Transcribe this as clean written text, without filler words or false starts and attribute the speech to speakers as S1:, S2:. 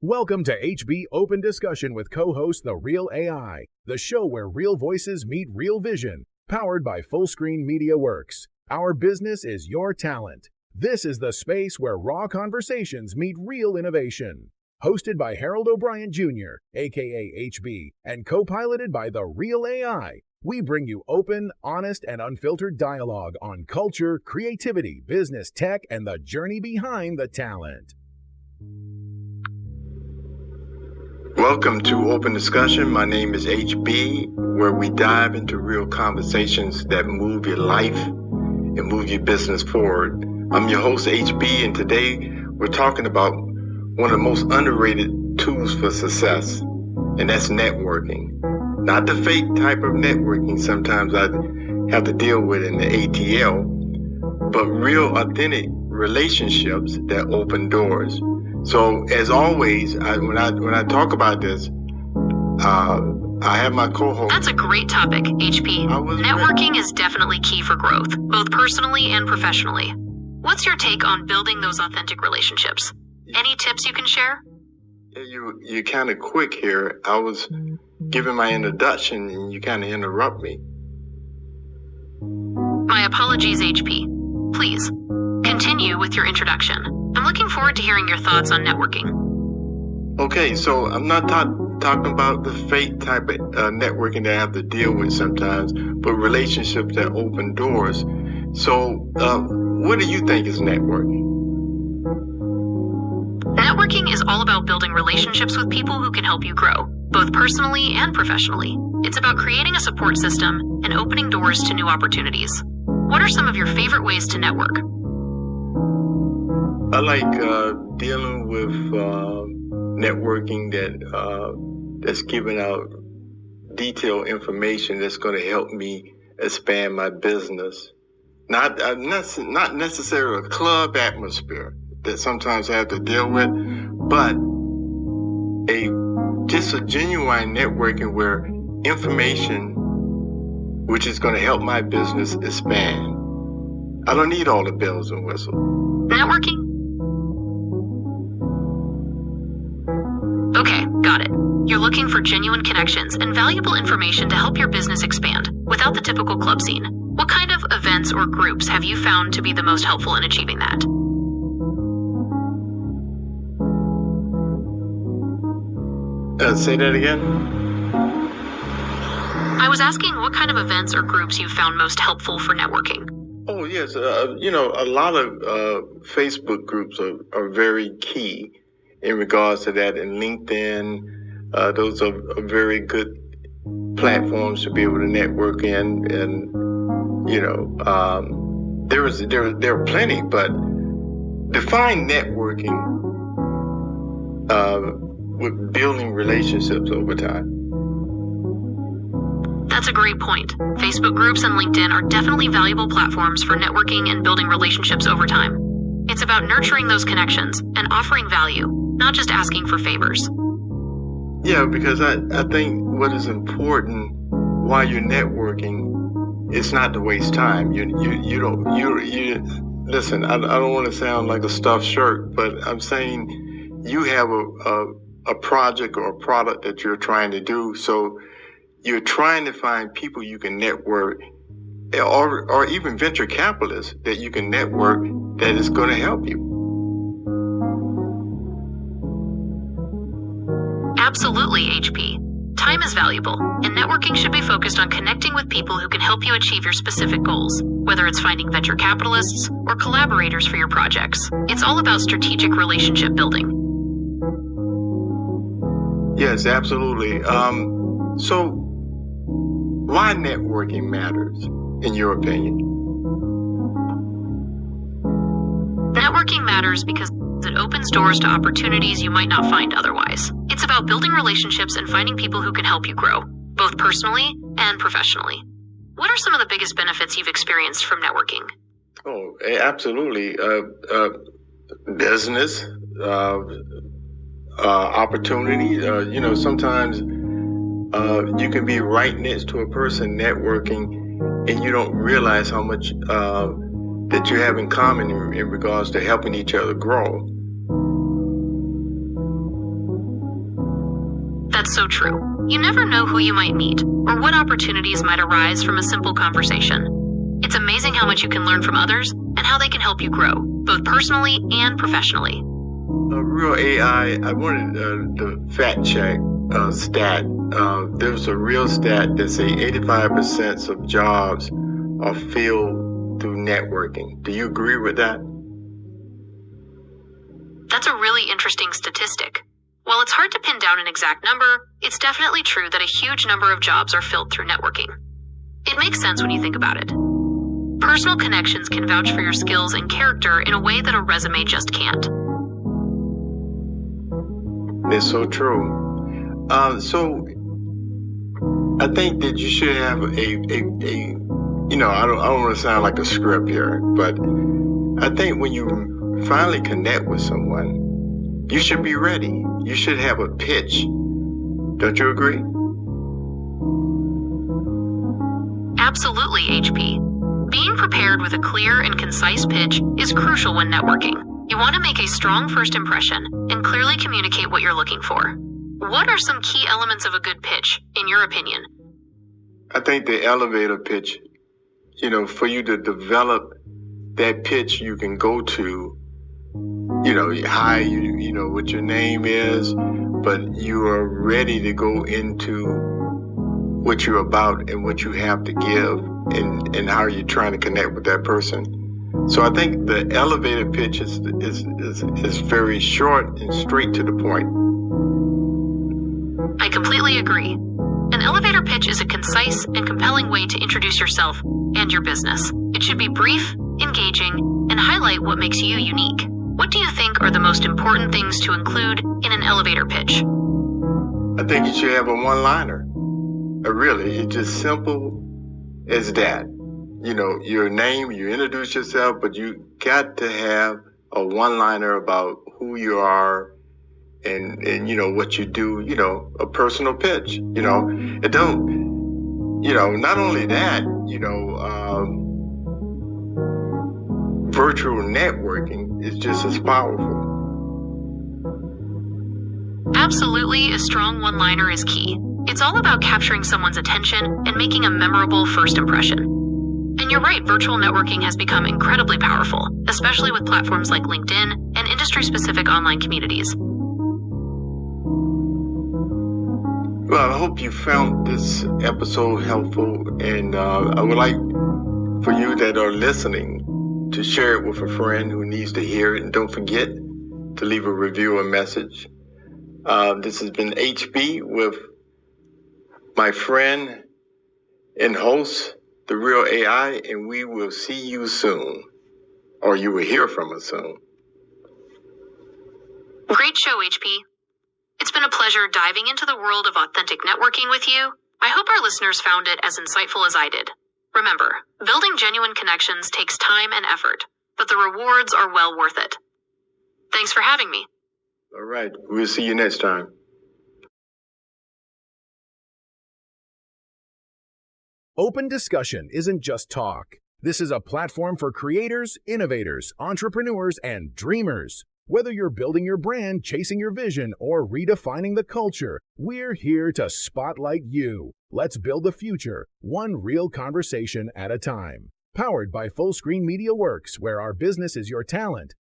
S1: Welcome to HB Open Discussion with co-host The Real AI, the show where real voices meet real vision, powered by Fullscreen Media Works. Our business is your talent. This is the space where raw conversations meet real innovation. Hosted by Harold O'Brien Jr., aka HB, and co-piloted by The Real AI, we bring you open, honest, and unfiltered dialogue on culture, creativity, business, tech, and the journey behind the talent.
S2: Welcome to Open Discussion. My name is HB, where we dive into real conversations that move your life and move your business forward. I'm your host, HB, and today we're talking about one of the most underrated tools for success, and that's networking. Not the fake type of networking sometimes I have to deal with in the ATL, but real authentic relationships that open doors. So as always, when I talk about this, I have my co-host.
S3: That's a great topic, HP. Networking is definitely key for growth, both personally and professionally. What's your take on building those authentic relationships? Any tips you can share?
S2: You're kind of quick here. I was giving my introduction and you kind of interrupt me.
S3: My apologies, HP. Please, continue with your introduction. I'm looking forward to hearing your thoughts on networking.
S2: Okay, so I'm not talking about the fake type of networking that I have to deal with sometimes, but relationships that open doors. So what do you think is networking?
S3: Networking is all about building relationships with people who can help you grow, both personally and professionally. It's about creating a support system and opening doors to new opportunities. What are some of your favorite ways to network?
S2: I like dealing with networking that's giving out detailed information that's going to help me expand my business. Not necessarily a club atmosphere that sometimes I have to deal with, but just a genuine networking where information which is going to help my business expand. I don't need all the bells and whistles.
S3: Networking? Okay, got it. You're looking for genuine connections and valuable information to help your business expand without the typical club scene. What kind of events or groups have you found to be the most helpful in achieving that?
S2: Say that again?
S3: I was asking what kind of events or groups you found most helpful for networking.
S2: Oh, yes. A lot of Facebook groups are very key in regards to that, and LinkedIn. Those are very good platforms to be able to network in. And, there are plenty, but define networking with building relationships over time.
S3: That's a great point. Facebook groups and LinkedIn are definitely valuable platforms for networking and building relationships over time. It's about nurturing those connections and offering value, not just asking for favors.
S2: Yeah, because I think what is important while you're networking is not to waste time. Listen, I don't want to sound like a stuffed shirt, but I'm saying you have a project or a product that you're trying to do, so you're trying to find people you can network, or even venture capitalists that you can network that is going to help you.
S3: Absolutely, HP. Time is valuable, and networking should be focused on connecting with people who can help you achieve your specific goals, whether it's finding venture capitalists or collaborators for your projects. It's all about strategic relationship building.
S2: Yes, absolutely. So why networking matters, in your opinion?
S3: Networking matters because it opens doors to opportunities you might not find otherwise. It's about building relationships and finding people who can help you grow, both personally and professionally. What are some of the biggest benefits you've experienced from networking?
S2: Oh, absolutely. Business, opportunity. Sometimes you can be right next to a person networking and you don't realize how much that you have in common in regards to helping each other grow.
S3: That's so true. You never know who you might meet or what opportunities might arise from a simple conversation. It's amazing how much you can learn from others and how they can help you grow, both personally and professionally.
S2: Real AI, I wanted the fact check stat. There's a real stat that say 85% of jobs are filled through networking. Do you agree with that?
S3: That's a really interesting statistic. While it's hard to pin down an exact number, it's definitely true that a huge number of jobs are filled through networking. It makes sense when you think about it. Personal connections can vouch for your skills and character in a way that a resume just can't.
S2: It's so true. So I think that you should have I don't want to sound like a script here, but I think when you finally connect with someone, you should be ready. You should have a pitch. Don't you agree?
S3: Absolutely, HP. Being prepared with a clear and concise pitch is crucial when networking. You want to make a strong first impression and clearly communicate what you're looking for. What are some key elements of a good pitch, in your opinion?
S2: I think the elevator pitch, for you to develop that pitch, you can go to, hi, what your name is, but you are ready to go into what you're about and what you have to give and how you're trying to connect with that person. So I think the elevator pitch is very short and straight to the point.
S3: I completely agree. An elevator pitch is a concise and compelling way to introduce yourself and your business. It should be brief, engaging, and highlight what makes you unique. What do you think are the most important things to include in an elevator pitch?
S2: I think you should have a one-liner. Really, it's just simple as that. Your name, you introduce yourself, but you got to have a one-liner about who you are and what you do, a personal pitch. It don't, not only that, virtual networking is just as powerful.
S3: Absolutely, a strong one-liner is key. It's all about capturing someone's attention and making a memorable first impression. And you're right, virtual networking has become incredibly powerful, especially with platforms like LinkedIn and industry-specific online communities.
S2: Well, I hope you found this episode helpful, and I would like for you that are listening to share it with a friend who needs to hear it, and don't forget to leave a review or message. This has been HB with my friend and host, The Real AI, and we will see you soon, or you will hear from us soon.
S3: Great show, HP. It's been a pleasure diving into the world of authentic networking with you. I hope our listeners found it as insightful as I did. Remember, building genuine connections takes time and effort, but the rewards are well worth it. Thanks for having me.
S2: All right, we'll see you next time.
S1: Open Discussion isn't just talk. This is a platform for creators, innovators, entrepreneurs, and dreamers. Whether you're building your brand, chasing your vision, or redefining the culture, we're here to spotlight you. Let's build the future, one real conversation at a time. Powered by Fullscreen Media Works, where our business is your talent.